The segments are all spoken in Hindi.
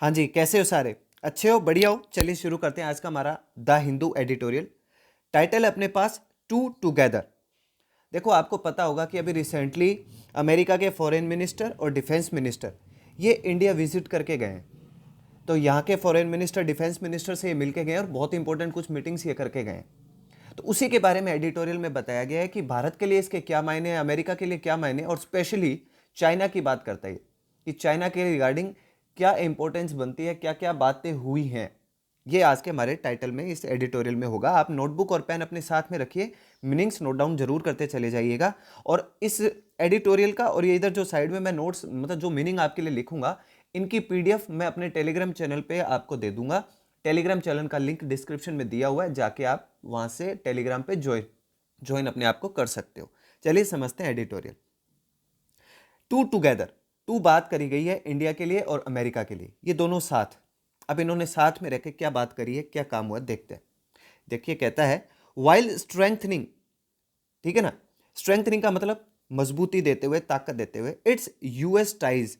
हाँ जी, कैसे हो सारे? अच्छे हो? बढ़िया हो? चलिए शुरू करते हैं आज का हमारा द हिंदू एडिटोरियल। टाइटल है अपने पास टू टुगेदर। देखो, आपको पता होगा कि अभी रिसेंटली अमेरिका के फॉरेन मिनिस्टर और डिफेंस मिनिस्टर ये इंडिया विजिट करके गए हैं। तो यहाँ के फॉरेन मिनिस्टर डिफेंस मिनिस्टर से ये मिल के गए और बहुत इंपॉर्टेंट कुछ मीटिंग्स ये करके गए हैं। तो उसी के बारे में एडिटोरियल में बताया गया है कि भारत के लिए इसके क्या मायने हैं, अमेरिका के लिए क्या मायने, और स्पेशली चाइना की बात करता है कि चाइना के रिगार्डिंग क्या इंपॉर्टेंस बनती है, क्या क्या बातें हुई हैं। ये आज के हमारे टाइटल में, इस एडिटोरियल में होगा। आप नोटबुक और पेन अपने साथ में रखिए, मीनिंग्स नोट डाउन जरूर करते चले जाइएगा। और इस एडिटोरियल का और ये इधर जो साइड में मैं नोट्स मतलब जो मीनिंग आपके लिए लिखूंगा, इनकी पीडीएफ मैं अपने टेलीग्राम चैनल पे आपको दे दूंगा। टेलीग्राम चैनल का लिंक डिस्क्रिप्शन में दिया हुआ है, जाके आप वहां से टेलीग्राम पे ज्वाइन अपने आप को कर सकते हो। चलिए समझते हैं एडिटोरियल। टू टुगेदर, टू बात करी गई है इंडिया के लिए और अमेरिका के लिए, ये दोनों साथ। अब इन्होंने साथ में रह के क्या बात करी है, क्या काम हुआ, देखते हैं। देखिए, कहता है वाइल स्ट्रेंथनिंग, ठीक है ना। स्ट्रेंथनिंग का मतलब मजबूती देते हुए, ताकत देते हुए, इट्स यूएस टाइज,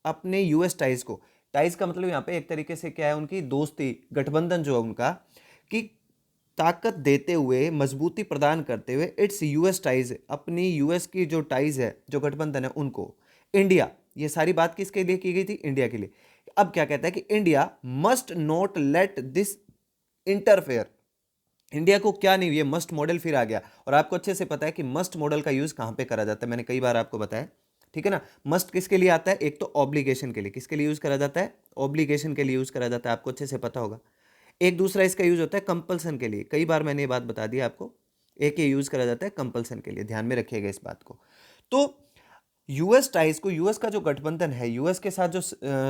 अपने यूएस टाइज को। टाइज का मतलब यहां पे एक तरीके से क्या है, उनकी दोस्ती, गठबंधन जो है उनका, कि ताकत देते हुए, मजबूती प्रदान करते हुए, इट्स यूएस टाइज, अपनी यूएस की जो टाइज है, जो गठबंधन है उनको, इंडिया, ये सारी बात किसके लिए की गई थी, इंडिया के लिए। अब क्या कहता है कि India must not let this interfere. India को क्या नहीं, ये मस्ट मॉडल फिर आ गया। और आपको अच्छे से पता है कि मस्ट मॉडल का यूज कहां पे करा जाता है, मैंने कई बार आपको बताया, ठीक है ना। मस्ट किसके लिए आता है, एक तो ऑब्लिगेशन के लिए, किसके लिए यूज करा जाता है, ऑब्लिगेशन के लिए यूज करा जाता है, आपको अच्छे से पता होगा। एक दूसरा इसका यूज होता है कंपल्सन के लिए, कई बार मैंने ये बात बता दी आपको। एक ये यूज करा जाता है कंपल्सन के लिए, ध्यान में रखिएगा इस बात को। तो यूएस टाइज को, यूएस का जो गठबंधन है, यूएस के साथ जो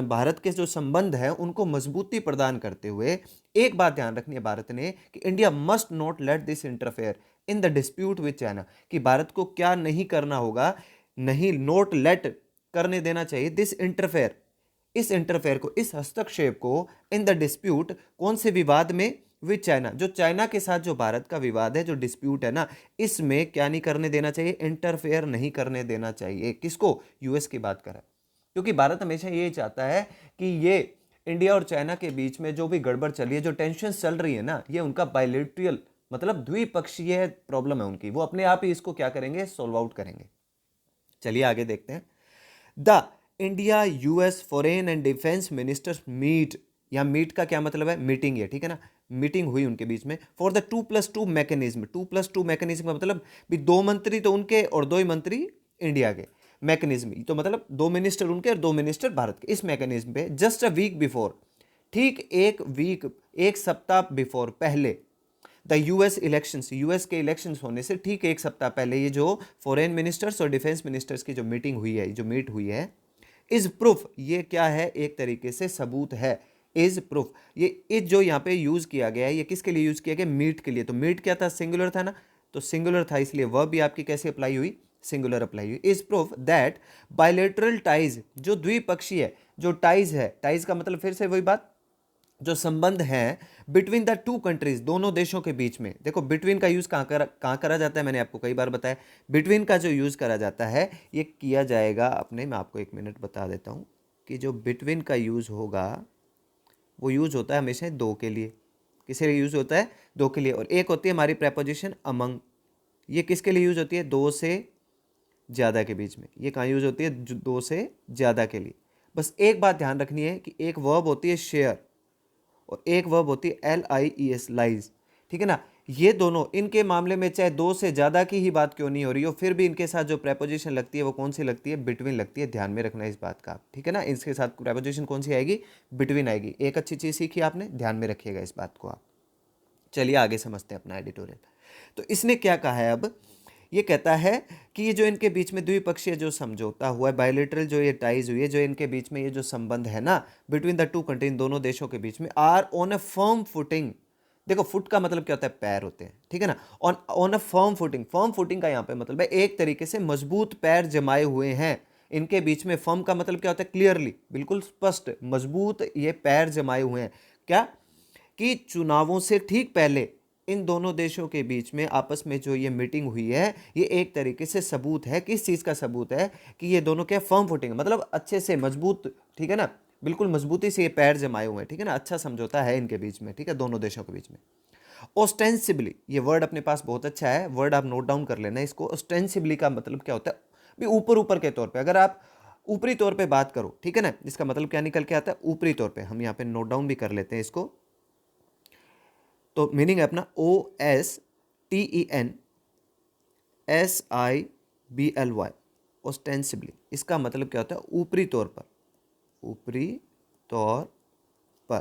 भारत के जो संबंध है, उनको मजबूती प्रदान करते हुए एक बात ध्यान रखनी है भारत ने, कि India must not let this interfere in the dispute with China, कि भारत को क्या नहीं करना होगा, नहीं, नोट लेट, करने देना चाहिए, दिस इंटरफेयर, इस इंटरफेयर को, इस हस्तक्षेप को, इन द डिस्प्यूट, कौन से विवाद में, विद चाइना, जो चाइना के साथ जो भारत का विवाद है, जो डिस्प्यूट है ना, इसमें क्या नहीं करने देना चाहिए, इंटरफेयर नहीं करने देना चाहिए। किसको, यूएस की बात करें, क्योंकि भारत हमेशा ये चाहता है कि ये इंडिया और चाइना के बीच में जो भी गड़बड़ चल रही है, जो टेंशन चल रही है ना, ये उनका बायलेटरल मतलब द्विपक्षीय प्रॉब्लम है उनकी, वो अपने आप ही इसको क्या करेंगे, सॉल्व आउट करेंगे। चलिए आगे देखते हैं। The India US foreign and defence ministers meet, या मीट का क्या मतलब है, मीटिंग है, ठीक है ना। मीटिंग हुई उनके बीच में फॉर द 2+2 मैकेनिज्म। 2+2 मैकेनिज्म का मतलब भी दो मंत्री तो उनके और दो ही मंत्री इंडिया के। मैकेनिज्म तो मतलब दो मिनिस्टर उनके और दो मिनिस्टर भारत के। इस मैकेनिज्म पे जस्ट अ वीक बिफोर, ठीक एक वीक, एक सप्ताह बिफोर, पहले द यूएस इलेक्शंस, यूएस के इलेक्शंस होने से ठीक एक सप्ताह पहले, ये जो फॉरेन मिनिस्टर्स और डिफेंस मिनिस्टर्स की जो मीटिंग हुई है, जो मीट हुई है, इज प्रूफ, ये क्या है, एक तरीके से सबूत है। इज प्रूफ, ये इज जो यहाँ पे यूज किया गया है, ये किसके लिए यूज किया गया, मीट के लिए। तो मीट क्या था, सिंगुलर था ना, तो सिंगुलर था, इसलिए वर्ब भी आपकी कैसे अप्लाई हुई, सिंगुलर अप्लाई हुई। Is proof that bilateral ties, जो द्विपक्षीय, जो टाइज है, टाइज का मतलब फिर से वही बात, जो संबंध है बिटवीन द टू कंट्रीज, दोनों देशों के बीच में। देखो, बिटवीन का यूज कहाँ करा जाता है, मैंने आपको कई बार बताया। बिटवीन का जो यूज करा जाता है, ये किया जाएगा अपने, मैं आपको एक मिनट बता देता हूँ कि जो बिटवीन का यूज होगा, वो यूज होता है हमेशा दो के लिए। किसके लिए यूज होता है, दो के लिए। और एक होती है हमारी प्रेपोजिशन अमंग, ये किसके लिए यूज होती है, दो से ज़्यादा के बीच में। ये कहाँ यूज होती है, दो से ज़्यादा के लिए। बस एक बात ध्यान रखनी है कि एक वर्ब होती है शेयर, और एक वर्ब होती है LIES, लाइज, ठीक है ना। ये दोनों, इनके मामले में चाहे दो से ज्यादा की ही बात क्यों नहीं हो रही हो, फिर भी इनके साथ जो प्रेपोजिशन लगती है वो कौन सी लगती है, बिटवीन लगती है। ध्यान में रखना इस बात का, ठीक है ना। इसके साथ प्रेपोजिशन कौन सी आएगी, बिटवीन आएगी। एक अच्छी चीज सीखी आपने, ध्यान में रखिएगा इस बात को आप। चलिए आगे समझते हैं अपना एडिटोरियल। तो इसने क्या कहा है, अब ये कहता है कि ये जो इनके बीच में द्विपक्षीय जो समझौता हुआ है, बायलेटरल जो ये टाइज हुई है, जो इनके बीच में ये जो संबंध है ना, बिटवीन द टू कंट्री, दोनों देशों के बीच में, are on a firm footing. देखो, फुट का मतलब क्या होता है, पैर होते हैं, ठीक है ना। On on a firm footing, firm footing का यहाँ पे मतलब है एक तरीके से मजबूत पैर जमाए हुए हैं इनके बीच में। फर्म का मतलब क्या होता है, क्लियरली, बिल्कुल स्पष्ट, मजबूत ये पैर जमाए हुए हैं। क्या, कि चुनावों से ठीक पहले इन दोनों देशों के बीच में आपस में जो ये मीटिंग हुई है, ये एक तरीके से सबूत है, किस चीज़ का सबूत है, कि ये दोनों क्या, फर्म फुटिंग, मतलब अच्छे से मजबूत, ठीक है ना, बिल्कुल मजबूती से ये पैर जमाए हुए हैं, ठीक है ना, अच्छा समझौता है इनके बीच में, ठीक है, दोनों देशों के बीच में। ऑस्टेंसिबली, ये वर्ड अपने पास बहुत अच्छा है, वर्ड आप नोट डाउन कर लेना इसको। ऑस्टेंसिबली का मतलब क्या होता है, भी ऊपर ऊपर के तौर पे, अगर आप ऊपरी तौर पे बात करो, ठीक है ना, इसका मतलब क्या निकल के आता है, ऊपरी तौर पे। हम यहाँ पे नोट डाउन भी कर लेते हैं इसको। तो मीनिंग है अपना OSTENSIBLY, ऑस्टेंसिबली। इसका मतलब क्या होता है, ऊपरी तौर पर, ऊपरी तौर पर,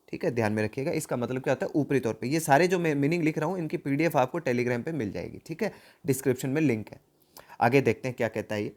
ठीक है, ध्यान में रखिएगा। इसका मतलब क्या होता है, ऊपरी तौर पे। ये सारे जो मैं मीनिंग लिख रहा हूँ इनकी PDF आपको टेलीग्राम पे मिल जाएगी, ठीक है, डिस्क्रिप्शन में लिंक है। आगे देखते हैं क्या कहता है ये।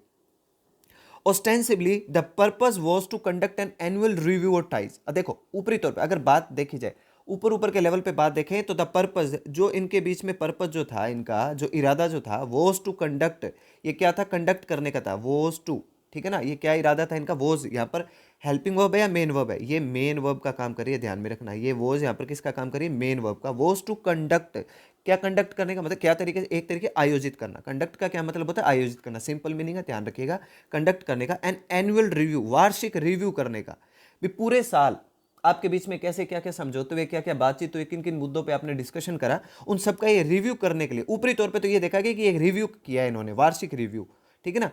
Ostensibly the purpose was to conduct an annual review और टाइज। देखो ऊपरी तौर पे अगर बात देखी जाए, ऊपर ऊपर के लेवल पे बात देखें तो द पर्पस, जो इनके बीच में पर्पस जो था, इनका जो इरादा जो था, वॉज टू कंडक्ट, ये क्या था, कंडक्ट करने का था, वॉज टू, ठीक है ना, ये क्या इरादा था इनका, वॉज यहाँ पर हेल्पिंग वर्ब है या मेन वर्ब है, ये मेन वर्ब का काम करिए, ध्यान में रखना। ये वॉज यहाँ पर किसका काम करिए, मेन वर्ब का। वॉज टू कंडक्ट, क्या कंडक्ट करने का मतलब, क्या तरीके से, एक तरीके आयोजित करना। कंडक्ट का क्या मतलब होता है, आयोजित करना, सिंपल मीनिंग है, ध्यान रखिएगा। कंडक्ट करने का, एन एनुअल रिव्यू, वार्षिक रिव्यू करने का, भी पूरे साल आपके बीच में कैसे क्या क्या समझौते हुए, क्या क्या बातचीत हुई, किन किन मुद्दों पे आपने डिस्कशन करा, उन सबका ये रिव्यू करने के लिए। ऊपरी तौर पे तो ये देखा गया कि एक रिव्यू किया है इन्होंने, वार्षिक रिव्यू, ठीक है ना,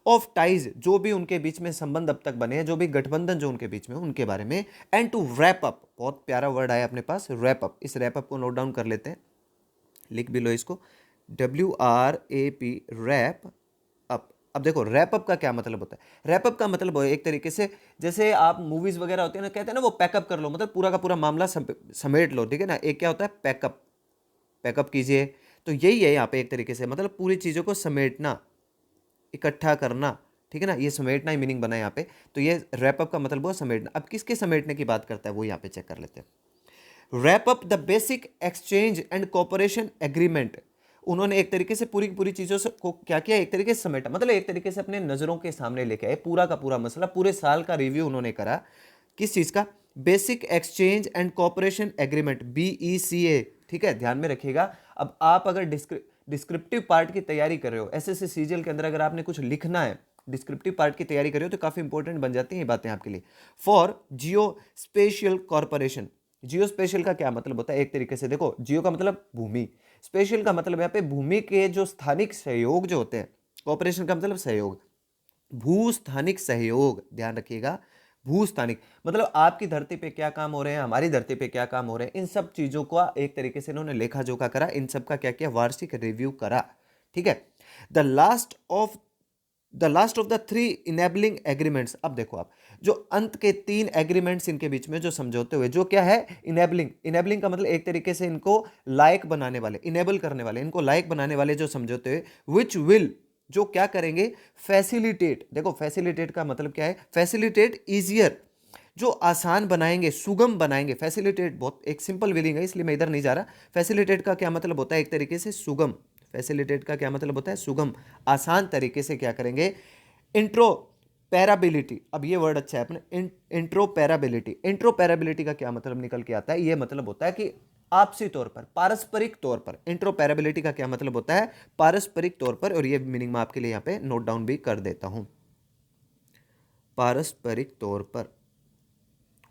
ऑफ टाइज, जो भी उनके बीच में संबंध अब तक बने हैं, जो भी गठबंधन जो उनके बीच में, उनके बारे में। एंड टू रैप अप, बहुत प्यारा वर्ड आया अपने पास, रैप अप। इस रैप अप को नोट डाउन कर लेते हैं, लिख भी लो इसको, WRAP, रैप अप। अब देखो रैप अप का क्या मतलब होता है, रैप अप का मतलब एक तरीके से, जैसे आप मूवीज वगैरह होती है ना, कहते हैं ना वो पैकअप कर लो, मतलब पूरा का पूरा मामला समेट लो, ठीक है ना, एक क्या होता है पैकअप, पैकअप कीजिए। तो यही है यहाँ पे एक तरीके से, मतलब पूरी चीज़ों को समेटना, इकट्ठा करना, ठीक है ना, ये समेटना ही मीनिंग बना है यहाँ पे। तो ये रैप अप का मतलब वो समेटना। अब किसके समेटने की बात करता है वो यहाँ पे चेक कर लेते हैं। Wrap up the basic exchange and cooperation agreement, उन्होंने एक तरीके से पूरी पूरी चीज़ों से को क्या किया, एक तरीके से समेटा, मतलब एक तरीके से अपने नज़रों के सामने लेके आए पूरा का पूरा मसला, पूरे साल का रिव्यू उन्होंने करा। किस चीज़ का, basic exchange and cooperation agreement, BECA, ठीक है, ध्यान में रखिएगा। अब आप अगर डिस्क्रिप्टिव पार्ट की तैयारी कर रहे हो, SSC CGL के अंदर अगर आपने कुछ लिखना है, डिस्क्रिप्टिव पार्ट की तैयारी कर रहे हो, तो काफ़ी इंपॉर्टेंट बन जाती हैं ये बातें आपके लिए। For geospatial corporation, geospatial का क्या मतलब होता है, एक तरीके से देखो, जियो का मतलब भूमि, स्पेशल का मतलब यहाँ पे भूमि के जो स्थानिक सहयोग जो होते हैं, कॉर्पोरेशन का मतलब सहयोग, भू स्थानिक सहयोग, ध्यान रखिएगा। भू स्थानिक मतलब आपकी धरती पे क्या काम हो रहे हैं, हमारी धरती पे क्या काम हो रहे हैं, इन सब चीजों का एक तरीके से इन्होंने लेखा जोखा करा, इन सब का क्या किया, वार्षिक रिव्यू करा, ठीक है। The last of the 3 enabling agreements. अब देखो आप, जो अंत के 3 एग्रीमेंट्स इनके बीच में जो समझौते हुए, जो क्या है, इनेबलिंग, इनेबलिंग का मतलब एक तरीके से इनको लायक बनाने वाले, इनेबल करने वाले, इनको लायक बनाने वाले जो समझौते हुए, विच विल, जो क्या करेंगे, फैसिलिटेट। देखो फैसिलिटेट का मतलब क्या है, फैसिलिटेट इजियर, जो आसान बनाएंगे, सुगम बनाएंगे। फैसिलिटेट बहुत एक सिंपल मीनिंग है, इसलिए मैं इधर नहीं जा रहा। फैसिलिटेट का क्या मतलब होता है, एक तरीके से सुगम, फैसिलिटेट का क्या मतलब होता है, सुगम, आसान तरीके से क्या करेंगे। इंट्रोपैराबिलिटी, अब ये वर्ड अच्छा है अपने, इंट्रोपैराबिलिटी, इंट्रोपैराबिलिटी का क्या मतलब निकल के आता है, ये मतलब होता है कि आपसी तौर पर, पारस्परिक तौर पर। इंट्रोपैराबिलिटी का क्या मतलब होता है, पारस्परिक तौर पर, और ये मीनिंग मैं आपके लिए यहाँ पे नोट डाउन भी कर देता हूं, पारस्परिक तौर पर।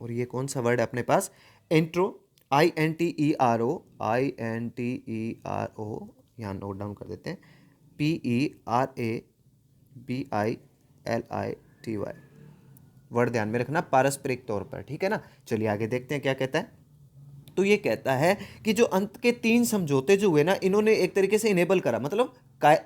और ये कौन सा वर्ड है अपने पास, इंट्रो, INTERO, यहाँ नोट डाउन कर देते हैं, PERABILITY, वर्ड ध्यान में रखना, पारस्परिक तौर पर, ठीक है ना। चलिए आगे देखते हैं क्या कहता है। तो ये कहता है कि जो अंत के 3 समझौते जो हुए ना, इन्होंने एक तरीके से इनेबल करा, मतलब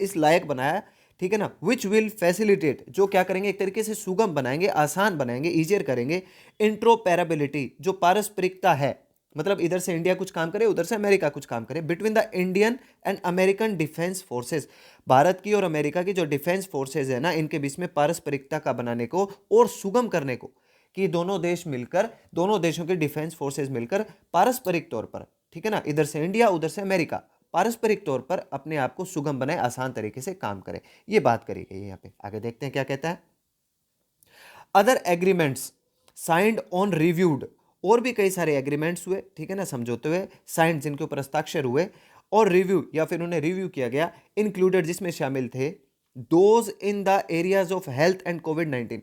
इस लायक बनाया, ठीक है ना। विच विल फैसिलिटेट, जो क्या करेंगे, एक तरीके से सुगम बनाएंगे, आसान बनाएंगे, इजियर करेंगे। इंट्रोपैराबिलिटी, जो पारस्परिकता है, मतलब इधर से इंडिया कुछ काम करे, उधर से अमेरिका कुछ काम करे। Between the Indian and American defence forces, Bharat की और अमेरिका की जो डिफेंस फोर्सेज है ना, इनके बीच में पारस्परिकता का बनाने को और सुगम करने को, कि दोनों देश मिलकर, दोनों देशों के डिफेंस फोर्सेज मिलकर पारस्परिक तौर पर, ठीक है ना, इधर से इंडिया उधर से अमेरिका, पारस्परिक तौर पर अपने आप को सुगम बनाए, आसान तरीके से काम करे। ये बात करी गई है यहाँ पे। आगे देखते हैं क्या कहता है। Other agreements signed on reviewed, और भी कई सारे एग्रीमेंट्स हुए, ठीक है ना, समझौते हुए, साइंड, जिनके ऊपर हस्ताक्षर हुए और रिव्यू या फिर उन्हें रिव्यू किया गया, इंक्लूडेड, जिसमें शामिल थे, those in the areas of health and कोविड-19,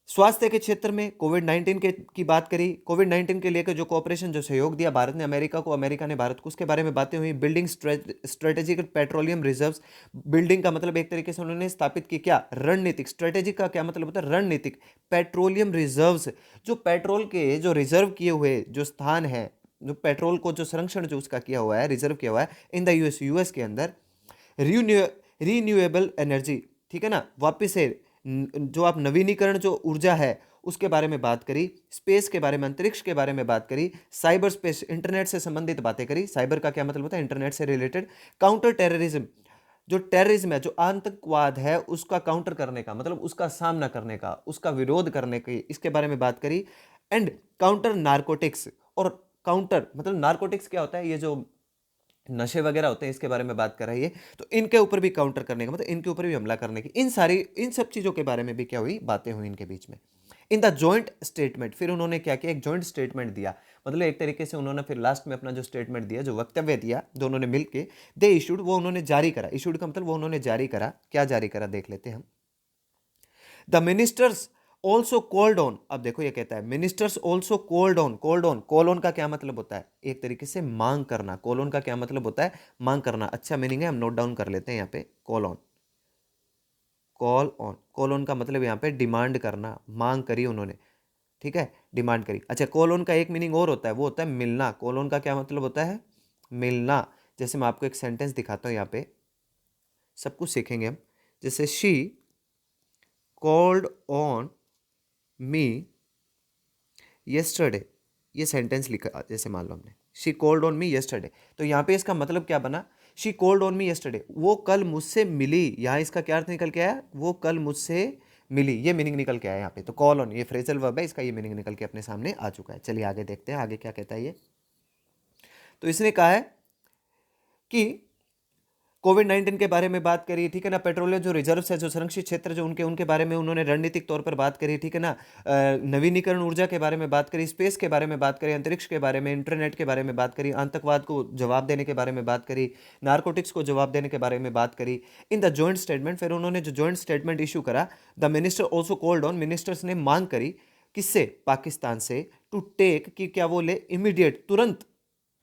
स्वास्थ्य के क्षेत्र में कोविड 19 की बात करी, कोविड 19 के लेकर जो कोऑपरेशन, जो सहयोग दिया भारत ने अमेरिका को, अमेरिका ने भारत को, उसके बारे में बातें हुई। Building strategic petroleum reserves, building का मतलब एक तरीके से उन्होंने स्थापित की क्या, रणनीतिक, स्ट्रेटेजिक का क्या मतलब होता है, रणनीतिक, पेट्रोलियम रिजर्व्स, जो पेट्रोल के जो रिजर्व किए हुए जो स्थान है, जो पेट्रोल को जो संरक्षण जो उसका किया हुआ है, रिजर्व किया हुआ है इन द यूएस के अंदर। रीन्यूएबल एनर्जी, ठीक है ना, वापिस से जो आप नवीनीकरण जो ऊर्जा है उसके बारे में बात करी, स्पेस के बारे में, अंतरिक्ष के बारे में बात करी, साइबर स्पेस, इंटरनेट से संबंधित बातें करी। साइबर का क्या मतलब होता है, इंटरनेट से रिलेटेड। काउंटर टेररिज्म, जो टेररिज्म है, जो आतंकवाद है, उसका काउंटर करने का मतलब उसका सामना करने का, उसका विरोध करने की, इसके बारे में बात करी। एंड काउंटर नारकोटिक्स, और काउंटर मतलब नारकोटिक्स क्या होता है, ये जो नशे वगैरह होते हैं, इसके बारे में बात कर रही है। तो इनके ऊपर भी काउंटर करने का मतलब इनके ऊपर भी हमला करने की, इन सब चीज़ों के बारे में भी क्या हुई, बातें हुई इनके बीच में। इन द जॉइंट स्टेटमेंट, फिर उन्होंने क्या किया, एक जॉइंट स्टेटमेंट दिया, मतलब एक तरीके से उन्होंने फिर लास्ट में अपना जो स्टेटमेंट दिया, जो वक्तव्य दिया दोनों ने मिलकर, दे इशूड, वो उन्होंने जारी करा। इशूड का मतलब वो उन्होंने जारी करा, क्या जारी करा देख लेते हैं हम। The ministers also called on, अब देखो ये कहता है ministers also called on, call on का क्या मतलब होता है, एक तरीके से मांग करना। कॉल ऑन का क्या मतलब होता है, मांग करना। अच्छा मीनिंग है, हम नोट डाउन कर लेते हैं यहाँ पे, कॉल ऑन, कॉल ऑन का मतलब यहाँ पे डिमांड करना, मांग करी उन्होंने, ठीक है, डिमांड करी। अच्छा, कॉल ऑन का एक मीनिंग और होता है, वो होता है मिलना। कॉल ऑन का क्या मतलब होता है, मिलना। जैसे मैं आपको एक सेंटेंस दिखाता हूँ यहाँ पे, सब कुछ सीखेंगे हम। जैसे she called on me yesterday, ये सेंटेंस लिखा, जैसे मान लो हमने she called on me yesterday, तो यहाँ पे इसका मतलब क्या बना, she called on me yesterday, वो कल मुझसे मिली। यहाँ इसका क्या अर्थ निकल के आया, वो कल मुझसे मिली, ये मीनिंग निकल के आया यहाँ पे। तो कॉल ऑन, ये फ्रेजल वर्ब है, इसका ये मीनिंग निकल के अपने सामने आ चुका है। चलिए आगे देखते हैं, आगे क्या कहता है ये। तो इसने कहा है कि कोविड 19 के बारे में बात करी, ठीक है ना, पेट्रोलियम जो रिजर्व्स है, जो संरक्षित क्षेत्र जो उनके उनके बारे में उन्होंने रणनीतिक तौर पर बात करी, ठीक है ना, नवीनीकरण ऊर्जा के बारे में बात करी, स्पेस के बारे में बात करी, अंतरिक्ष के बारे में, इंटरनेट के बारे में बात करी, आतंकवाद को जवाब देने के बारे में बात करी, नारकोटिक्स को जवाब देने के बारे में बात करी। इन द जॉइंट स्टेटमेंट, फिर उन्होंने जो जॉइंट स्टेटमेंट इशू करा, the minister also called on, ministers ने मांग करी, किससे, पाकिस्तान से, टू टेक, कि क्या वो ले, इमीडिएट, तुरंत,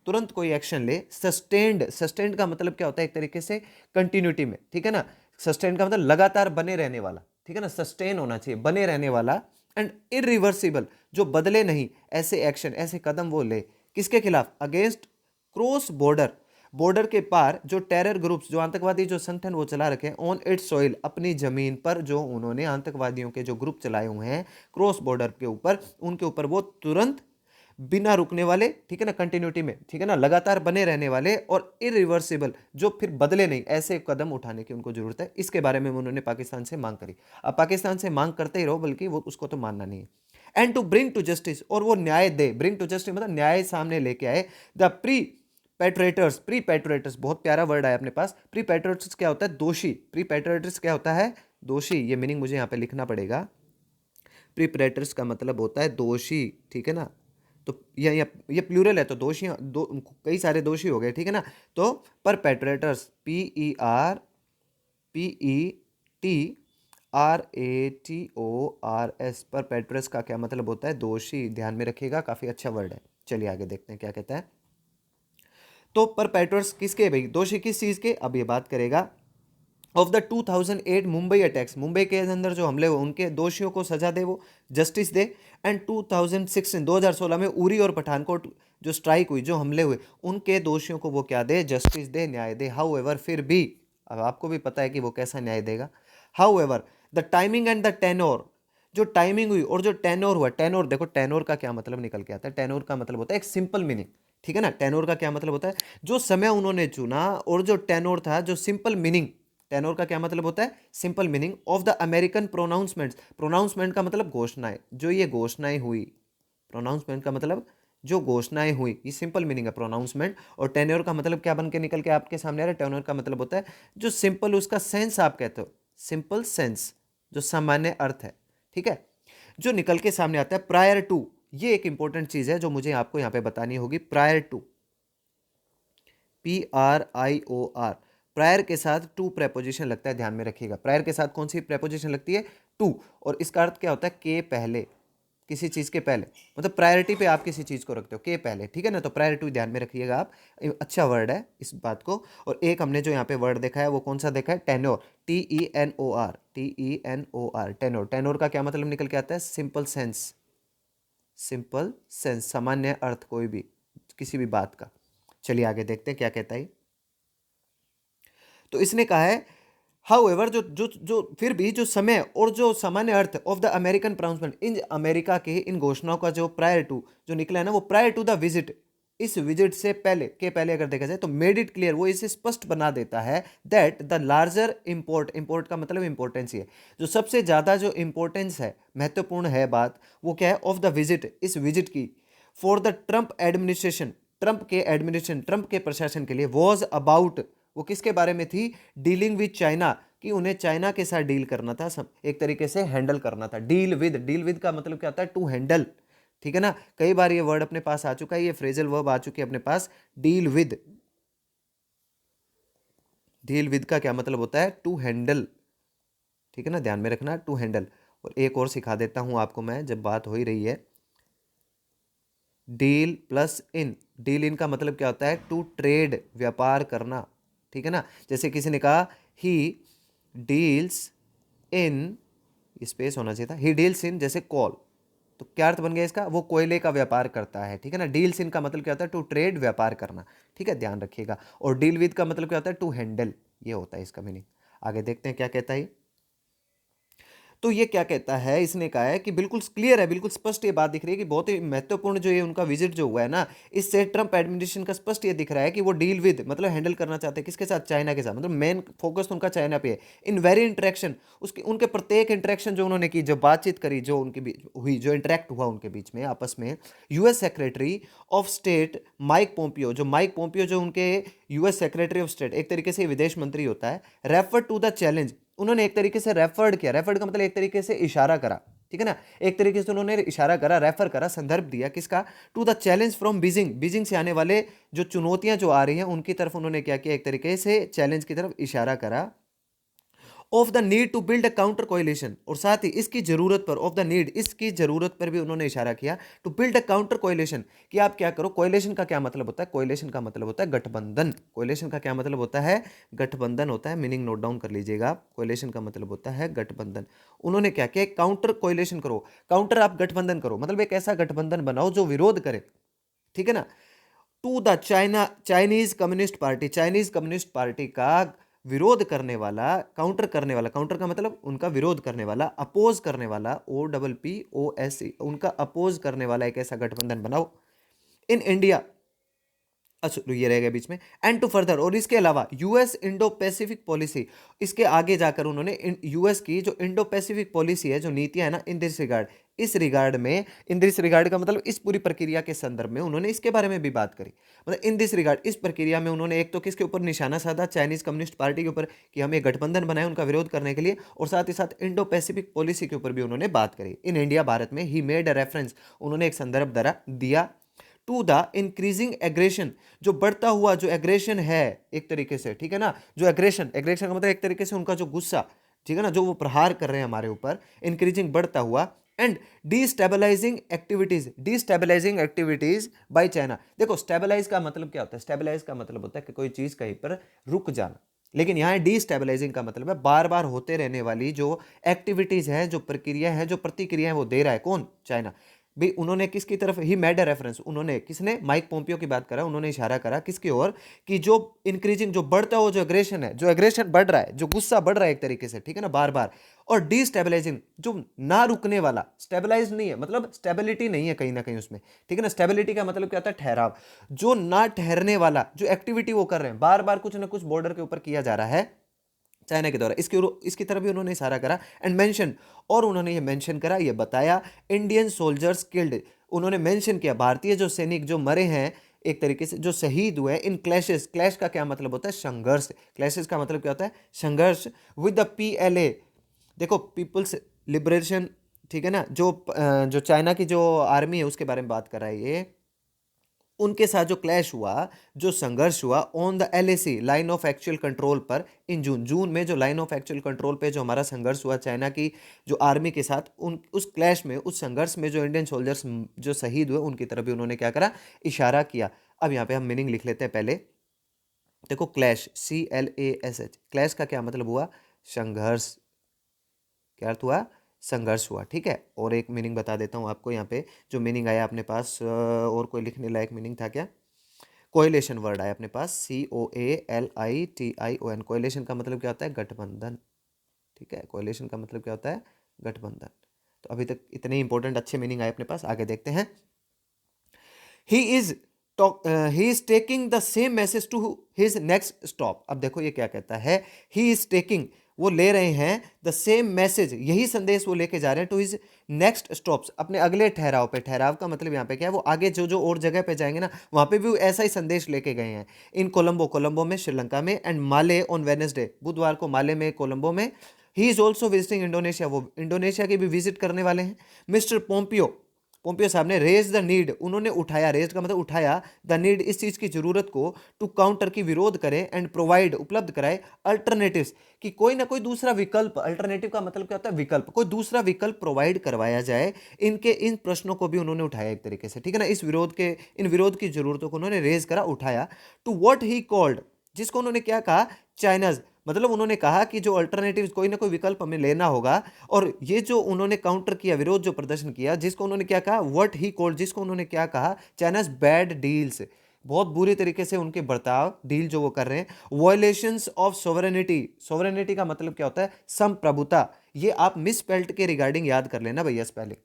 तुरंत कोई एक्शन ले, सस्टेन्ड, सस्टेन्ड का मतलब क्या होता है, एक तरीके से कंटिन्यूटी में, ठीक है ना, सस्टेन का मतलब लगातार बने रहने वाला, ठीक है ना, सस्टेन होना चाहिए, बने रहने वाला। एंड इरिवर्सिबल, जो बदले नहीं, ऐसे एक्शन, ऐसे कदम वो ले, किसके खिलाफ, अगेंस्ट क्रॉस बॉर्डर, बॉर्डर के पार जो टेरर ग्रुप्स, जो आतंकवादी जो संगठन वो चला रखे हैं, ऑन इट्स सॉइल, अपनी जमीन पर जो उन्होंने आतंकवादियों के जो ग्रुप चलाए हुए हैं क्रॉस बॉर्डर के ऊपर, उनके ऊपर वो तुरंत, बिना रुकने वाले, ठीक है ना, कंटिन्यूटी में, ठीक है ना, लगातार बने रहने वाले, और इरिवर्सिबल, जो फिर बदले नहीं, ऐसे कदम उठाने की उनको जरूरत है। इसके बारे में उन्होंने पाकिस्तान से मांग करी। अब पाकिस्तान से मांग करते ही रहो, बल्कि वो उसको तो मानना नहीं है। And to bring to justice, और वो न्याय दे, ब्रिंग टू जस्टिस मतलब न्याय सामने लेके आए, द प्री पैट्रेटर्स, प्री पैट्रेटर्स, बहुत प्यारा वर्ड आया अपने पास। प्री पैट्रेटर्स क्या होता है, दोषी। प्री पैट्रेटर्स क्या होता है, दोषी। ये मीनिंग मुझे यहाँ पे लिखना पड़ेगा। प्री पैट्रेटर्स का मतलब होता है दोषी, ठीक है ना, तो ये प्लूरल है, तो दोषी, कई सारे दोषी हो गए, ठीक है ना। तो परपेट्रेटर्स, PERPETRATORS, परपेट्रेटर्स का क्या मतलब होता है, दोषी। ध्यान में रखिएगा, काफी अच्छा वर्ड है। चलिए आगे देखते हैं क्या कहता है। तो परपेट्रेटर्स किसके भाई, दोषी किस चीज के, अब ये बात करेगा। Of the 2008 Mumbai attacks, Mumbai के अंदर जो हमले हुए उनके दोषियों को सजा दे, वो जस्टिस दे। एंड 2016 2016 में उरी और पठानकोट जो स्ट्राइक हुई, जो हमले हुए, उनके दोषियों को वो क्या दे, जस्टिस दे, न्याय दे। हाउ एवर, फिर भी, अब आपको भी पता है कि वो कैसा न्याय देगा। How ever the timing and the tenure, जो टाइमिंग हुई और जो टेनोर हुआ, टेनोर देखो, टेनोर का क्या मतलब निकल के आता है, टेनोर का मतलब होता है एक सिंपल मीनिंग, ठीक है ना। टेनोर का क्या मतलब होता है, जो समय उन्होंने चुना, और जो टेनोर था, जो सिंपल मीनिंग, टेनोर का क्या मतलब होता है, simple meaning of the American pronouncements, pronouncement का मतलब घोषणाएं, जो ये घोषणाएं हुई, प्रोनाउंसमेंट का मतलब जो घोषणाएं हुई, ये सिंपल मीनिंग है प्रोनाउंसमेंट। और टेन्योर का मतलब क्या बन के निकल के आपके सामने आ रहा है, टेन्योर का मतलब होता है जो सिंपल, उसका सेंस आप कहते हो, सिंपल सेंस, जो सामान्य अर्थ है, ठीक है, जो निकल के सामने आता है। प्रायर टू, ये एक इंपॉर्टेंट चीज है जो मुझे आपको यहां पे बतानी होगी। प्रायर टू, PRIOR, प्रायर के साथ टू प्रेपोजिशन लगता है, ध्यान में रखिएगा। प्रायर के साथ कौन सी प्रेपोजिशन लगती है, टू, और इसका अर्थ क्या होता है, के पहले, किसी चीज़ के पहले, मतलब प्रायोरिटी पे आप किसी चीज़ को रखते हो, के पहले, ठीक है ना। तो प्रायोरिटी ध्यान में रखिएगा आप, अच्छा वर्ड है इस बात को। और एक हमने जो यहाँ पे वर्ड देखा है वो कौन सा देखा है, tenure, TENOR, TENOR, tenure. Tenure का क्या मतलब निकल के आता है, सिंपल सेंस, सिंपल सेंस, सामान्य अर्थ कोई भी किसी भी बात का। चलिए आगे देखते हैं क्या कहता है। तो इसने कहा है हाउएवर, जो जो जो फिर भी जो समय और जो सामान्य अर्थ ऑफ द अमेरिकन प्रोनाउंसमेंट, इन अमेरिका के इन घोषणाओं का जो प्रायर टू जो निकला है ना, वो प्रायर टू द विजिट, इस विजिट से पहले के पहले अगर देखा जाए तो मेड इट क्लियर, वो इसे स्पष्ट बना देता है that the larger import, import का मतलब इंपॉर्टेंस ही है, जो सबसे ज्यादा जो इंपॉर्टेंस है, महत्वपूर्ण है बात, वो क्या है, ऑफ द विजिट, इस विजिट की, for the Trump administration, Trump के एडमिनिस्ट्रेशन, ट्रंप के प्रशासन के लिए, वॉज अबाउट, वो किसके बारे में थी, डीलिंग विद चाइना, कि उन्हें चाइना के साथ डील करना था, एक तरीके से हैंडल करना था। डील विद, डील विद का मतलब क्या होता है, टू हैंडल, ठीक है ना। कई बार ये वर्ड अपने पास आ चुका है, ये फ्रेजल वर्ब आ चुकी है अपने पास, डील विद। डील विद का क्या मतलब होता है, टू हैंडल, ठीक है ना, ध्यान में रखना, टू हैंडल। और एक और सिखा देता हूं आपको मैं, जब बात हो ही रही है, deal plus in, deal in का मतलब क्या होता है, टू ट्रेड, व्यापार करना, ठीक है ना। जैसे किसी ने कहा ही डील्स इन, स्पेस होना चाहिए था, ही डील्स इन, जैसे कॉल, तो क्या अर्थ बन गया इसका, वो कोयले का व्यापार करता है, ठीक है ना। डील्स इन का मतलब क्या होता है, टू ट्रेड, व्यापार करना, ठीक है, ध्यान रखिएगा। और डील विद का मतलब क्या होता है, टू हैंडल, ये होता है इसका मीनिंग। आगे देखते हैं क्या कहता है। तो ये क्या कहता है, इसने कहा है कि बिल्कुल क्लियर है, बिल्कुल स्पष्ट ये बात दिख रही है कि बहुत ही महत्वपूर्ण जो ये उनका विजिट जो हुआ है ना, इससे ट्रंप एडमिनिस्ट्रेशन का स्पष्ट ये दिख रहा है कि वो डील विद मतलब हैंडल करना चाहते हैं, किसके साथ, चाइना के साथ, मतलब मेन फोकस उनका चाइना पे है। इन वेरी इंटरेक्शन, उसके उनके प्रत्येक इंटरेक्शन जो उन्होंने की, जो बातचीत करी, जो उनके बीच हुई, जो इंटरेक्ट हुआ उनके बीच में आपस में, US secretary of state Mike Pompeo, जो माइक पोम्पियो जो उनके यूएस सेक्रेटरी ऑफ स्टेट, एक तरीके से विदेश मंत्री होता है, रेफर टू द चैलेंज, उन्होंने एक तरीके से रेफर्ड किया, रेफर्ड का मतलब एक तरीके से इशारा करा, ठीक है ना, एक तरीके से उन्होंने इशारा करा, रेफर करा, संदर्भ दिया किसका, to the challenge from Beijing, Beijing से आने वाले जो चुनौतियां जो आ रही हैं उनकी तरफ उन्होंने क्या किया, एक तरीके से चैलेंज की तरफ इशारा करा, of the need to build a counter coalition, और साथ ही इसकी जरूरत पर, ऑफ द नीड, इसकी जरूरत पर भी उन्होंने इशारा किया, टू बिल्ड अ काउंटर कोalition, कि आप क्या करो, कोalition का क्या मतलब होता है, कोalition का मतलब होता है गठबंधन, कोalition का क्या मतलब होता है, गठबंधन होता है, मीनिंग नोट डाउन कर लीजिएगा, कोalition का मतलब होता है गठबंधन। उन्होंने क्या किया, काउंटर कोalition करो, काउंटर आप गठबंधन करो, मतलब एक ऐसा गठबंधन बनाओ जो विरोध करे, ठीक है ना, to the Chinese Communist Party, Chinese Communist Party का विरोध करने वाला, काउंटर करने वाला, काउंटर का मतलब उनका विरोध करने वाला, अपोज करने वाला, OPPOS, उनका अपोज करने वाला एक ऐसा गठबंधन बनाओ इन इंडिया, अच्छा तो ये रह गया बीच में, एंड टू फर्दर, और इसके अलावा यूएस इंडो पैसिफिक पॉलिसी, इसके आगे जाकर उन्होंने यूएस की जो इंडो पैसिफिक पॉलिसी है, जो नीतियां है ना, इन दिस रिगार्ड, इस रिगार्ड में, इन दिस रिगार्ड का मतलब इस पूरी प्रक्रिया के संदर्भ में उन्होंने इसके बारे में भी बात करी, मतलब इन दिस रिगार्ड, इस प्रक्रिया में उन्होंने एक तो किसके ऊपर निशाना साधा, चाइनीज कम्युनिस्ट पार्टी के ऊपर, कि हम एक गठबंधन बनाए उनका विरोध करने के लिए, और साथ ही साथ इंडो पैसिफिक पॉलिसी के ऊपर भी उन्होंने बात करी, इन इंडिया, भारत में, ही मेड अ रेफरेंस, उन्होंने एक संदर्भ दरा दिया, टू द इंक्रीजिंग एग्रेशन, जो बढ़ता हुआ जो एग्रेशन है एक तरीके से, ठीक है ना, जो एग्रेशन, एग्रेशन का मतलब एक तरीके से उनका जो गुस्सा, ठीक है ना, जो वो प्रहार कर रहे हैं हमारे ऊपर, इंक्रीजिंग बढ़ता हुआ, and destabilising activities by China. देखो स्टेबलाइज का मतलब क्या होता है, स्टेबलाइज का मतलब होता है कि कोई चीज कहीं पर रुक जाना, लेकिन यहाँ डिस्टेबलाइजिंग का मतलब है बार बार होते रहने वाली जो एक्टिविटीज है, जो प्रक्रिया है, जो प्रतिक्रिया है, वो दे रहा है कौन, चाइना। भी उन्होंने किसकी तरफ, ही मेड अ रेफरेंस, उन्होंने, किसने, माइक पोम्पियो की बात करा, उन्होंने इशारा करा किसकी ओर, कि जो इंक्रीजिंग, जो बढ़ता हुआ जो एग्रेशन है, जो एग्रेशन बढ़ रहा है, जो गुस्सा बढ़ रहा है एक तरीके से, ठीक है ना, बार बार, और डिस्टेबलाइजिंग, जो ना रुकने वाला, स्टेबलाइज नहीं है, मतलब स्टेबिलिटी नहीं है कहीं ना कहीं उसमें, ठीक है ना, स्टेबिलिटी का मतलब क्या होता है, ठहराव, जो ना ठहरने वाला जो एक्टिविटी वो कर रहे हैं, बार बार कुछ ना कुछ बॉर्डर के ऊपर किया जा रहा है चाइना के द्वारा, इसकी तरफ भी उन्होंने इशारा करा, एंड मेंशन, और उन्होंने ये मेंशन करा, ये बताया, इंडियन सोल्जर्स किल्ड, उन्होंने मेंशन किया, भारतीय जो सैनिक जो मरे हैं, एक तरीके से जो शहीद हुए इन क्लैशेस, क्लैश का क्या मतलब होता है, संघर्ष, क्लैशेस का मतलब क्या होता है, संघर्ष, विद द PLA, देखो पीपल्स लिबरेशन, ठीक है ना, जो चाइना की जो आर्मी है उसके बारे में बात कर रहा है ये, उनके साथ जो क्लैश हुआ, जो संघर्ष हुआ on the LAC line of actual control पर इन जून में जो लाइन ऑफ एक्चुअल कंट्रोल पे जो हमारा संघर्ष हुआ चाइना की जो आर्मी के साथ, उन उस क्लैश में, उस संघर्ष में जो इंडियन सोल्जर्स जो शहीद हुए उनकी तरफ भी उन्होंने क्या करा, इशारा किया। अब यहाँ पे हम मीनिंग लिख लेते हैं पहले। देखो क्लैश, CLASH, क्लैश का क्या मतलब हुआ, संघर्ष। क्या अर्थ हुआ, संघर्ष हुआ। ठीक है, और एक मीनिंग बता देता हूँ आपको यहाँ पे जो मीनिंग आया अपने पास, और कोई लिखने लायक मीनिंग था क्या, कोएलेशन वर्ड आया अपने पास, COALITION। कोएलेशन का मतलब क्या होता है, गठबंधन। ठीक है, कोएलेशन का मतलब क्या होता है, गठबंधन। तो अभी तक इतने इंपॉर्टेंट अच्छे मीनिंग आए अपने पास, आगे देखते हैं। He is taking the same message to his next stop. अब देखो ये क्या कहता है, ही इज टेकिंग, वो ले रहे हैं, द सेम मैसेज, यही संदेश वो लेके जा रहे हैं, टू हिज नेक्स्ट स्टॉप्स, अपने अगले ठहराव पे। ठहराव का मतलब यहाँ पे क्या है, वो आगे जो जो और जगह पे जाएंगे ना, वहां पे भी वो ऐसा ही संदेश लेके गए हैं। इन कोलंबो में, श्रीलंका में, एंड माले ऑन वेडनेसडे, बुधवार को माले में, कोलंबो में। He is also visiting Indonesia, वो इंडोनेशिया की भी विजिट करने वाले हैं। मिस्टर पोम्पियो साहब ने रेज द नीड, उन्होंने उठाया, रेज का मतलब उठाया, द नीड, इस चीज की जरूरत को, टू काउंटर की विरोध करें, एंड प्रोवाइड, उपलब्ध कराए, अल्टरनेटिव्स, कि कोई ना कोई दूसरा विकल्प, अल्टरनेटिव का मतलब क्या होता है, विकल्प, कोई दूसरा विकल्प प्रोवाइड करवाया जाए। इनके इन प्रश्नों को भी उन्होंने उठाया एक तरीके से। ठीक है ना, इस विरोध के, इन विरोध की जरूरतों को उन्होंने रेज करा, उठाया। टू व्हाट ही कॉल्ड, जिसको उन्होंने क्या कहा, चाइनाज, मतलब उन्होंने कहा कि जो अल्टरनेटिव, कोई ना कोई विकल्प हमें लेना होगा। और ये जो उन्होंने काउंटर किया, विरोध जो प्रदर्शन किया, जिसको उन्होंने क्या कहा, व्हाट ही कॉल्ड, जिसको उन्होंने क्या कहा, चाइनाज बैड डील्स, बहुत बुरी तरीके से उनके बर्ताव, डील जो वो कर रहे हैं। वायलेशंस ऑफ सोवरेनिटी, सोवरेनिटी का मतलब क्या होता है, संप्रभुता। ये आप मिस पेल्ट के रिगार्डिंग याद कर लेना भैया स्पेलिंग,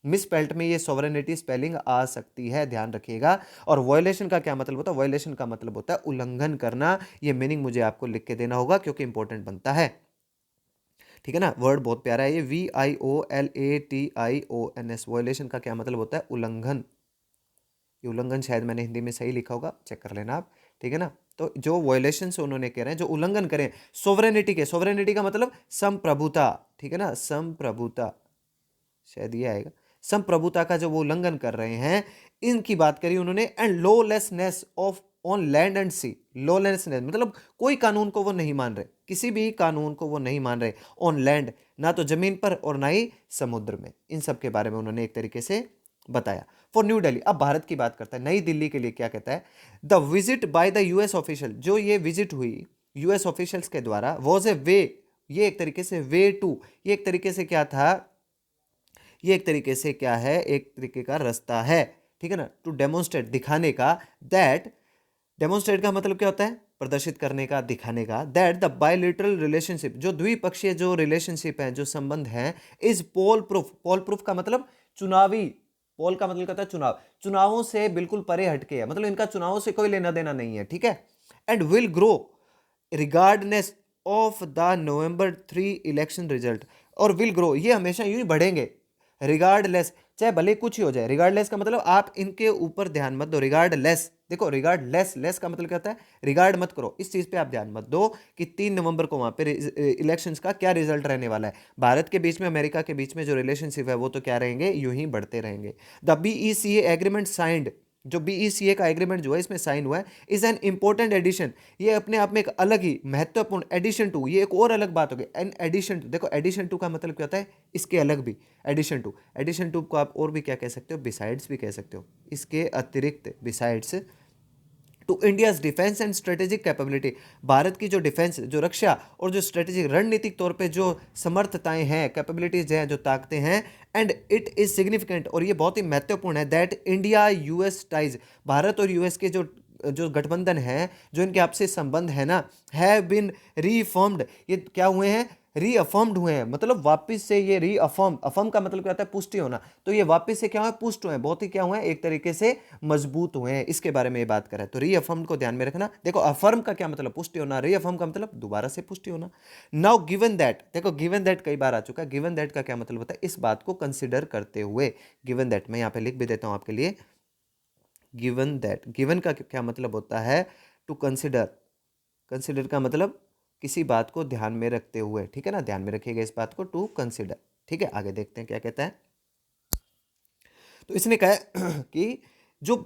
मिस पेल्ट में ये सोवरेनिटी स्पेलिंग आ सकती है, ध्यान रखिएगा। और वायलेशन का क्या मतलब होता है, वायलेशन का मतलब होता है उल्लंघन करना। ये मीनिंग मुझे आपको लिख के देना होगा क्योंकि इंपॉर्टेंट बनता है। ठीक है ना, वर्ड बहुत प्यारा है ये, VIOLATIONS। वायलेशन का क्या मतलब होता है, उल्लंघन। ये उल्लंघन शायद मैंने हिंदी में सही लिखा होगा, चेक कर लेना आप। ठीक है ना, तो जो वायलेशन से उन्होंने कह रहे हैं, जो उल्लंघन करें सोवरेनिटी के, सोवरेनिटी का मतलब संप्रभुता। ठीक है ना, संप्रभुता, शायद ये आएगा, संप्रभुता का जो वो उल्लंघन कर रहे हैं, इनकी बात करी उन्होंने। And lawlessness of on land and sea, lawlessness मतलब कोई कानून को वो नहीं मान रहे, किसी भी कानून को वो नहीं मान रहे। ऑन लैंड, ना तो जमीन पर और ना ही समुद्र में, इन सब के बारे में उन्होंने एक तरीके से बताया। फॉर न्यू दिल्ली, अब भारत की बात करता है, नई दिल्ली के लिए क्या कहता है, the visit by the US official, जो ये विजिट हुई यूएस ऑफिशियल्स के द्वारा, वॉज ए वे, ये एक तरीके से वे टू, ये एक तरीके से क्या था, ये एक तरीके से क्या है, एक तरीके का रास्ता है। ठीक है ना, टू डेमोन्स्ट्रेट, दिखाने का, दैट, डेमोन्स्ट्रेट का मतलब क्या होता है, प्रदर्शित करने का, दिखाने का, दैट द बायलिटरल रिलेशनशिप, जो द्विपक्षीय जो रिलेशनशिप है, जो संबंध है, is poll proof, poll proof का मतलब चुनावी, पोल का मतलब कहता है चुनाव, चुनावों से बिल्कुल परे हटके है, मतलब इनका चुनावों से कोई लेना देना नहीं है। ठीक है, and will grow regardless of the November 3 election result, और विल ग्रो, ये हमेशा यूं ही बढ़ेंगे, रिगार्डलेस, चाहे भले कुछ ही हो जाए। रिगार्डलेस का मतलब आप इनके ऊपर ध्यान मत दो, रिगार्डलेस, देखो रिगार्डलेस, लेस का मतलब क्या होता है, रिगार्ड मत करो, इस चीज पे आप ध्यान मत दो कि 3 नवंबर को वहां पे इलेक्शंस का क्या रिजल्ट रहने वाला है। भारत के बीच में, अमेरिका के बीच में जो रिलेशनशिप है वो तो क्या रहेंगे, यूं ही बढ़ते रहेंगे। द BECA एग्रीमेंट साइंड, जो BECA का एग्रीमेंट जो है इसमें साइन हुआ है, इज एन इंपॉर्टेंट एडिशन, ये अपने आप में एक अलग ही महत्वपूर्ण, एडिशन टू, ये एक और अलग बात होगी, एन एडिशन टू। देखो एडिशन टू का मतलब क्या होता है, इसके अलग भी, एडिशन टू, एडिशन टू को आप और भी क्या कह सकते हो, बिसाइड्स भी कह सकते हो, इसके अतिरिक्त, besides, to India's defence and strategic capability, भारत की जो डिफेंस, जो रक्षा और जो स्ट्रेटेजिक रणनीतिक तौर पे जो समर्थताएं हैं, कैपेबिलिटीज हैं, जो ताकतें हैं, एंड इट इज सिग्निफिकेंट, और ये बहुत ही महत्वपूर्ण है, that India US ties, Bharat और यूएस के जो जो गठबंधन है, जो इनके आपसे संबंध है ना, हैव बिन रीफॉर्म्ड, ये क्या हुए हैं, रीअफर्म्ड हुए हैं, मतलब वापस से ये रीअफर्म, अफर्म का मतलब क्या होता है, पुष्टि होना, तो ये वापस से क्या हुआ, पुष्ट हुए हैं, बहुत ही क्या हुए हैं, एक तरीके से मजबूत हुए हैं, इसके बारे में ये बात करें तो रीअफर्म को ध्यान में रखना। देखो अफर्म का क्या मतलब, पुष्टि होना, रीअफर्म का मतलब दोबारा से पुष्टि होना। नाउ गिवन दैट, देखो गिवन दैट कई बार आ चुका है, गिवन दैट का क्या मतलब होता है, इस बात को कंसिडर करते हुए, गिवन दैट मैं यहाँ पे लिख भी देता हूँ आपके लिए, गिवन दैट, गिवन का क्या मतलब होता है, टू कंसिडर, कंसिडर का मतलब किसी बात को ध्यान में रखते हुए। ठीक है ना, ध्यान में रखिएगा इस बात को, टू कंसिडर। ठीक है, आगे देखते हैं क्या कहता है। तो इसने कहा कि जो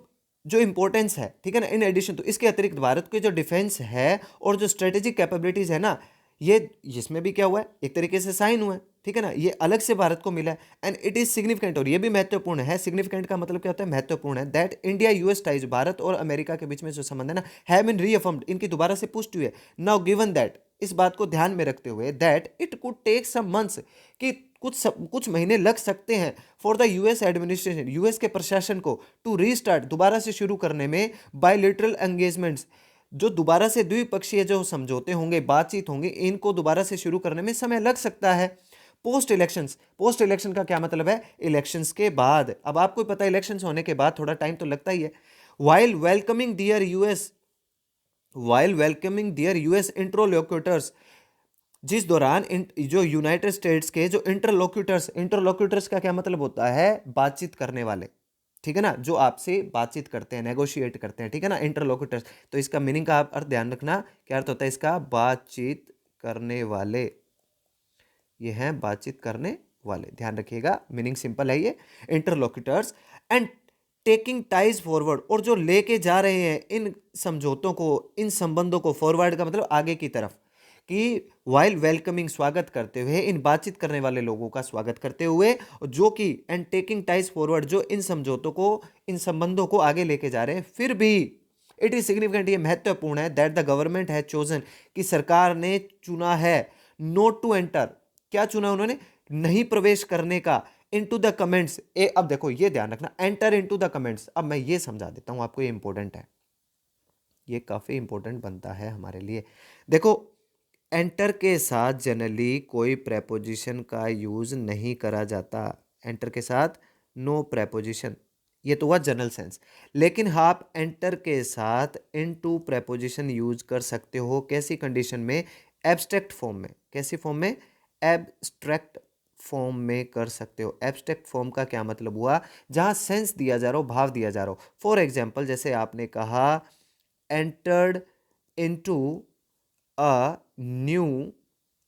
जो इंपॉर्टेंस है, ठीक है ना, इन एडिशन तो इसके अतिरिक्त भारत के जो डिफेंस है और जो स्ट्रेटेजिक कैपेबिलिटीज है ना, ये इसमें भी क्या हुआ है, एक तरीके से साइन हुआ है, ठीक है ना, ये अलग से भारत को मिला है। एंड इट इज सिग्निफिकेंट, और ये भी महत्वपूर्ण है। सिग्निफिकेंट का मतलब क्या होता है, महत्वपूर्ण है। That India US ties, Bharat और अमेरिका के बीच में जो संबंध है ना, हैव बीन रीअफर्म्ड, इनकी दोबारा से पुष्टि हुई है। नाउ गिवन दैट, इस बात को ध्यान में रखते हुए, that it could take some months, कि कुछ महीने लग सकते हैं, for the US administration, US के प्रशासन को, टू रीस्टार्ट, दोबारा से शुरू करने में, बायलैटरल एंगेजमेंट्स, जो दोबारा से द्विपक्षीय जो समझौते होंगे, बातचीत होंगे, इनको दोबारा से शुरू करने में समय लग सकता है। पोस्ट इलेक्शंस, पोस्ट इलेक्शन का क्या मतलब है, इलेक्शंस के बाद। अब आपको पता है इलेक्शंस होने के बाद थोड़ा टाइम तो लगता ही है। While welcoming dear US, while welcoming dear US interlocutors, जिस दौरान जो यूनाइटेड स्टेट्स के जो इंटरलोक्यूटर्स, इंटरलोक्यूटर्स का क्या मतलब होता है, बातचीत करने वाले, ठीक है ना, जो आपसे बातचीत करते हैं, नेगोशिएट करते हैं, ठीक है ना, इंटरलोक्यूटर्स। तो इसका मीनिंग का आप अर्थ ध्यान रखना, क्या अर्थ होता है इसका, बातचीत करने वाले, ये हैं बातचीत करने वाले, ध्यान रखिएगा, मीनिंग सिंपल है ये, interlocutors. And taking ties forward, और जो लेके जा रहे हैं इन समझौतों को, इन संबंधों को, फॉरवर्ड का मतलब आगे की तरफ, कि वाइल वेलकमिंग, स्वागत करते हुए, इन बातचीत करने वाले लोगों का स्वागत करते हुए, जो कि एंड टेकिंग टाइज फॉरवर्ड, जो इन समझौतों को, इन संबंधों को आगे लेके जा रहे हैं, फिर भी इट इज सिग्निफिकेंट, ये महत्वपूर्ण है, दैट द गवर्नमेंट है चोजन, कि सरकार ने चुना है, नोट टू एंटर, क्या चुना उन्होंने, नहीं प्रवेश करने का, इनटू द कमेंट्स। अब देखो ये ध्यान रखना, एंटर इनटू द कमेंट्स। अब मैं ये समझा देता हूं आपको, ये इंपॉर्टेंट है, ये काफी इंपॉर्टेंट बनता है हमारे लिए। देखो, एंटर के साथ जनरली कोई प्रेपोजिशन का यूज नहीं करा जाता, एंटर के साथ नो प्रेपोजिशन, ये तो हुआ जनरल सेंस। लेकिन आप एंटर के साथ इनटू प्रेपोजिशन यूज कर सकते हो, कैसी कंडीशन में, एब्स्ट्रैक्ट फॉर्म में। कैसी फॉर्म में, एब्स्ट्रैक्ट फॉर्म में कर सकते हो। एब्स्ट्रैक्ट फॉर्म का क्या मतलब हुआ, जहां सेंस दिया जा रहा हो, भाव दिया जा रहा हो। फॉर एग्जाम्पल, जैसे आपने कहा entered into a new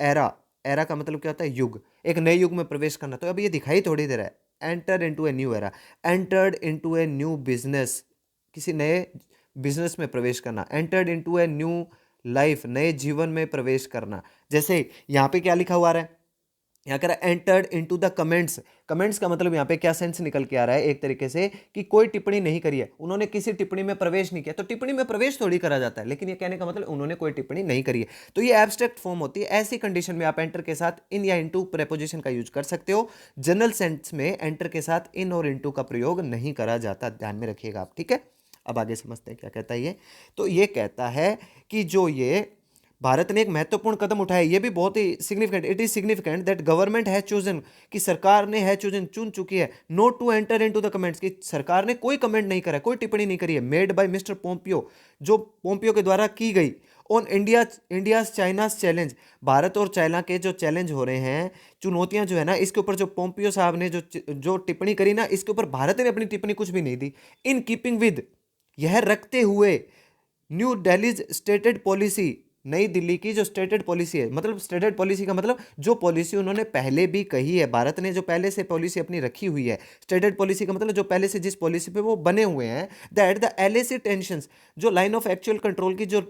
era, era का मतलब क्या होता है, युग, एक नए युग में प्रवेश करना। तो अब ये दिखाई थोड़ी दे रहा है, enter into a new era, entered into a new business, किसी नए बिजनेस में प्रवेश करना, entered into a new life, नए जीवन में प्रवेश करना। जैसे यहाँ पे क्या लिखा हुआ है, यहाँ कह रहा है entered into the comments. Comments का मतलब यहाँ पे क्या सेंस निकल के आ रहा है, एक तरीके से कि कोई टिप्पणी नहीं करी है, उन्होंने किसी टिप्पणी में प्रवेश नहीं किया। तो टिप्पणी में प्रवेश थोड़ी करा जाता है, लेकिन ये कहने का मतलब उन्होंने कोई टिप्पणी नहीं करी है। तो ये एब्स्ट्रैक्ट फॉर्म होती है। ऐसी कंडीशन में आप एंटर के साथ इन या इनटू प्रेपोजिशन का यूज कर सकते हो। जनरल सेंस में एंटर के साथ इन और इनटू का प्रयोग नहीं करा जाता, ध्यान में रखिएगा आप, ठीक है। अब आगे समझते हैं क्या कहता है ये। तो ये कहता है कि जो ये भारत ने एक महत्वपूर्ण कदम उठाया, ये भी बहुत ही significant, it is significant that government है चोजन, कि सरकार ने है चोजन, चुन चुकी है, not to enter into the comments, कि सरकार ने कोई कमेंट नहीं करा, कोई टिप्पणी नहीं करी है, मेड बाय मिस्टर पोम्पियो, जो पोम्पियो के द्वारा की गई, on India's China's challenge, Bharat और चाइना के जो चैलेंज हो रहे हैं, चुनौतियां जो है ना, इसके ऊपर जो पोम्पियो साहब ने जो टिप्पणी करी ना, इसके ऊपर भारत ने अपनी टिप्पणी कुछ भी नहीं दी। इन कीपिंग विद, यह रखते हुए, न्यू दिल्लीज स्टेटेड पॉलिसी, नई दिल्ली की जो स्टेटेड पॉलिसी है, मतलब स्टेटेड पॉलिसी का मतलब जो पॉलिसी उन्होंने पहले भी कही है, भारत ने जो पहले से पॉलिसी अपनी रखी हुई है। स्टेटेड पॉलिसी का मतलब जो पहले से जिस पॉलिसी पे वो बने हुए हैं, दैट द एलएसी टेंशंस, जो लाइन ऑफ एक्चुअल कंट्रोल की जो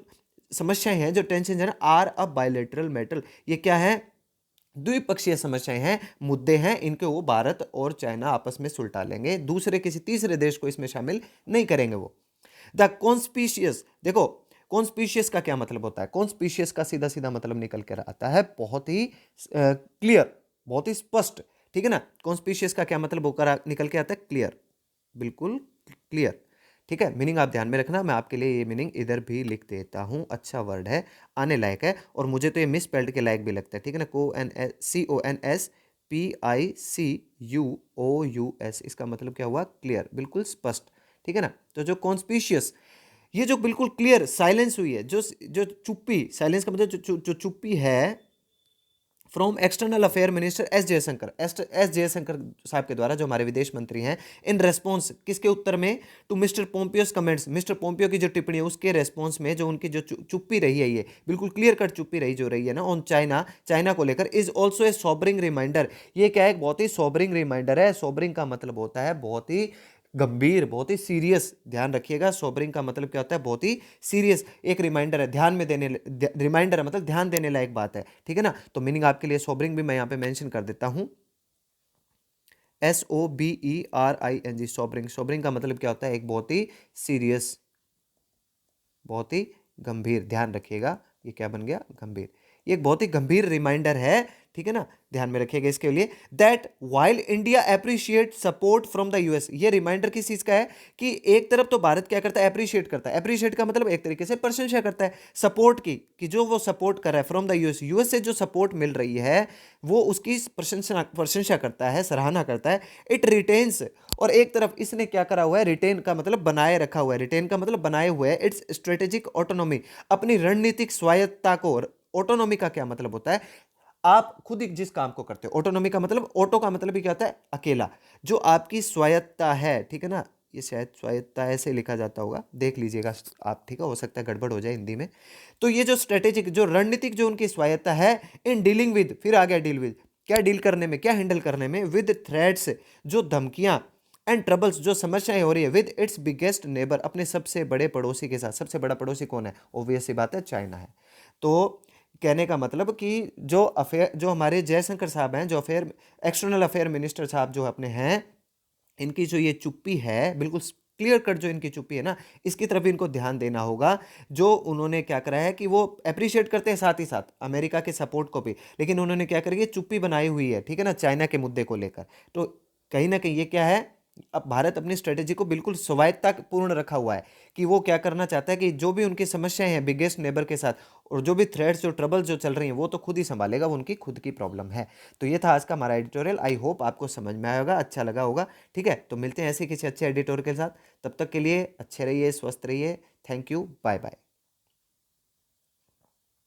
समस्याएं हैं, जो टेंशन है ना, आर अ बायलैटरल मैटर, ये क्या है, द्विपक्षीय समस्याएं हैं, मुद्दे हैं, इनके वो भारत और चाइना आपस में सुलझा लेंगे, दूसरे किसी तीसरे देश को इसमें शामिल नहीं करेंगे वो। द कॉन्स्पिशियस, देखो कॉन्स्पिशियस का क्या मतलब होता है, कॉन्स्पिशियस का सीधा सीधा मतलब निकल कर आता है बहुत ही क्लियर, बहुत ही स्पष्ट, ठीक है ना। कॉन्स्पिशियस का क्या मतलब होकर निकल के आता है, क्लियर, बिल्कुल क्लियर, ठीक है। मीनिंग आप ध्यान में रखना, मैं आपके लिए ये मीनिंग इधर भी लिख देता हूं, अच्छा वर्ड है, आने लायक है, और मुझे तो ये मिस स्पेल्ड के लायक भी लगता है, ठीक है ना। CONSPICUOUS, इसका मतलब क्या हुआ, क्लियर, बिल्कुल स्पष्ट, ठीक है ना। तो जो कॉन्स्पिशियस, ये जो बिल्कुल क्लियर साइलेंस हुई है, जो जो चुप्पी, साइलेंस का मतलब जो चुप्पी है, from external affair minister S Jaishankar साहब के द्वारा, जो हमारे विदेश मंत्री हैं, इन रेस्पॉन्स, किसके उत्तर में, to mister Pompeo's comments, mister Pompeo की जो टिप्पणी है उसके रेस्पॉन्स में, जो उनकी जो चुप्पी रही है, ये बिल्कुल क्लियर कट चुप्पी रही जो रही है ना, ऑन चाइना को लेकर, is also a sobering reminder, ये क्या है, एक बहुत ही सोबरिंग रिमाइंडर है। सोबरिंग का मतलब होता है बहुत ही गंभीर, बहुत ही सीरियस, ध्यान रखिएगा। सोबरिंग का मतलब क्या होता है? बहुत ही सीरियस, एक रिमाइंडर है, ध्यान में देने, रिमाइंडर है मतलब ध्यान देने लायक बात है, ठीक है ना। तो मीनिंग आपके लिए सोबरिंग भी मैं यहाँ पे मेंशन कर देता हूँ, SOBERING, सोबरिंग। सोबरिंग का मतलब क्या होता है? एक बहुत ही सीरियस, बहुत ही गंभीर, ध्यान रखिएगा, ये क्या बन गया? गंभीर। ये एक बहुत ही गंभीर रिमाइंडर है, ठीक है ना, ध्यान में रखिएगा इसके लिए। That while India appreciate support from the US, ये रिमाइंडर किस चीज का है? कि एक तरफ तो भारत क्या करता है? अप्रिशिएट करता है। अप्रिशिएट का मतलब एक तरीके से प्रशंसा करता है सपोर्ट की, कि जो वो सपोर्ट कर रहा है फ्रॉम द यूएस, यूएस से जो सपोर्ट मिल रही है वो उसकी प्रशंसा करता है, सराहना करता है। इट रिटेन्स, और एक तरफ इसने क्या करा हुआ है? रिटेन का मतलब बनाए रखा हुआ है, रिटेन का मतलब बनाए हुए है इट्स स्ट्रेटेजिक ऑटोनॉमी, अपनी रणनीतिक स्वायत्ता को। ऑटोनॉमी का क्या मतलब होता है? आप खुद ही जिस काम को करते हो। ऑटोनॉमी का मतलब, ऑटो का मतलब ही क्या होता है? अकेला। जो आपकी स्वायत्ता है, ठीक है ना, ये शायद स्वायत्ता ऐसे लिखा जाता होगा, देख लीजिएगा आप, ठीक है, हो सकता है गड़बड़ हो जाए हिंदी में। तो ये जो स्ट्रेटेजिक, जो रणनीतिक, जो उनकी स्वायत्ता है, इन डीलिंग विद, फिर आ गया डील विद, क्या डील करने में, क्या हैंडल करने में, विद थ्रेट्स, जो धमकियां, एंड ट्रबल्स, जो समस्याएं हो रही है, विद इट्स बिगेस्ट नेबर, अपने सबसे बड़े पड़ोसी के साथ। सबसे बड़ा पड़ोसी कौन है? ऑब्वियस सी बात है, चाइना है। तो कहने का मतलब कि जो अफेयर, जो हमारे जयशंकर साहब हैं, जो अफेयर, एक्सटर्नल अफेयर मिनिस्टर साहब जो अपने हैं, इनकी जो ये चुप्पी है, बिल्कुल क्लियर कट जो इनकी चुप्पी है ना, इसकी तरफ इनको ध्यान देना होगा। जो उन्होंने क्या करा है कि वो अप्रिशिएट करते हैं साथ ही साथ अमेरिका के सपोर्ट को भी, लेकिन उन्होंने क्या करी है? चुप्पी बनाई हुई है, ठीक है ना, चाइना के मुद्दे को लेकर। तो कहीं ना कहीं ये क्या है? अब भारत अपनी स्ट्रेटेजी को बिल्कुल स्वायत्ता पूर्ण रखा हुआ है, कि वो क्या करना चाहता है कि जो भी उनकी समस्याएं हैं बिगेस्ट नेबर के साथ, और जो भी थ्रेड्स, जो ट्रबल जो चल रही हैं, वो तो खुद ही संभालेगा, वो उनकी खुद की प्रॉब्लम है। तो ये था आज का हमारा एडिटोरियल। आई होप आपको समझ में आया होगा, अच्छा लगा होगा, ठीक है। तो मिलते हैं ऐसे किसी अच्छे एडिटोरियल के साथ, तब तक के लिए अच्छे रहिए, स्वस्थ रहिए। Thank you, bye bye.